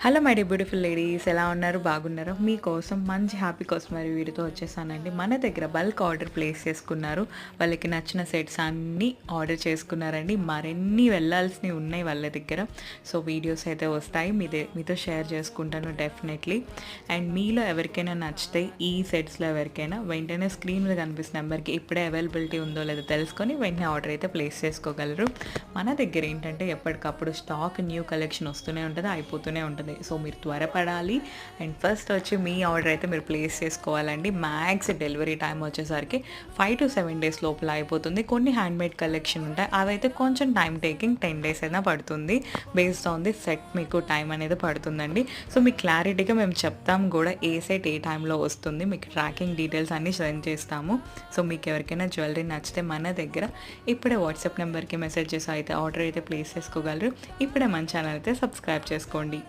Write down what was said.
Hello my dear beautiful ladies, ఎలా ఉన్నారు? బాగున్నారా? మీకోసం మంచి హ్యాపీ కాస్మెరీ వీడియోతో వచ్చేసానండి. మన దగ్గర బల్క్ ఆర్డర్ ప్లేస్ చేసుకున్నారు. వాళ్ళకి నచ్చిన సెట్స్ అన్నీ ఆర్డర్ చేసుకున్నారండి. మరిన్ని వెళ్ళాల్సినవి ఉన్నాయి వాళ్ళ దగ్గర. సో వీడియోస్ అయితే వస్తాయి, మీతో షేర్ చేసుకుంటాను డెఫినెట్లీ. అండ్ మీలో ఎవరికైనా నచ్చితే ఈ సెట్స్లో ఎవరికైనా వెంటనే స్క్రీన్ మీద కనిపిస్తున్న నెంబర్కి ఇప్పుడే అవైలబిలిటీ ఉందో లేదో తెలుసుకొని వెంటనే ఆర్డర్ అయితే ప్లేస్ చేసుకోగలరు. మన దగ్గర ఏంటంటే ఎప్పటికప్పుడు స్టాక్ న్యూ కలెక్షన్ వస్తూనే ఉంటుంది, అయిపోతూనే ఉంటుంది. సో మీరు త్వరపడాలి. అండ్ ఫస్ట్ వచ్చి మీ ఆర్డర్ అయితే మీరు ప్లేస్ చేసుకోవాలండి. మ్యాక్స్ డెలివరీ టైం వచ్చేసరికి 5 to 7 days లోపల అయిపోతుంది. కొన్ని హ్యాండ్మేడ్ కలెక్షన్ ఉంటాయి, అవైతే కొంచెం టైం టేకింగ్ 10 days అయినా పడుతుంది. బేస్డ్ ఆన్ ది సెట్ మీకు టైం అనేది పడుతుందండి. సో మీకు క్లారిటీగా మేము చెప్తాం కూడా ఏ సెట్ ఏ టైంలో వస్తుంది, మీకు ట్రాకింగ్ డీటెయిల్స్ అన్నీ సెండ్ చేస్తాము. సో మీకు ఎవరికైనా జ్యువెలరీ నచ్చితే మన దగ్గర ఇప్పుడే వాట్సాప్ నెంబర్కి మెసేజ్ చేసి అయితే ఆర్డర్ అయితే ప్లేస్ చేసుకోగలరు. ఇప్పుడే మన ఛానల్ అయితే సబ్స్క్రైబ్ చేసుకోండి.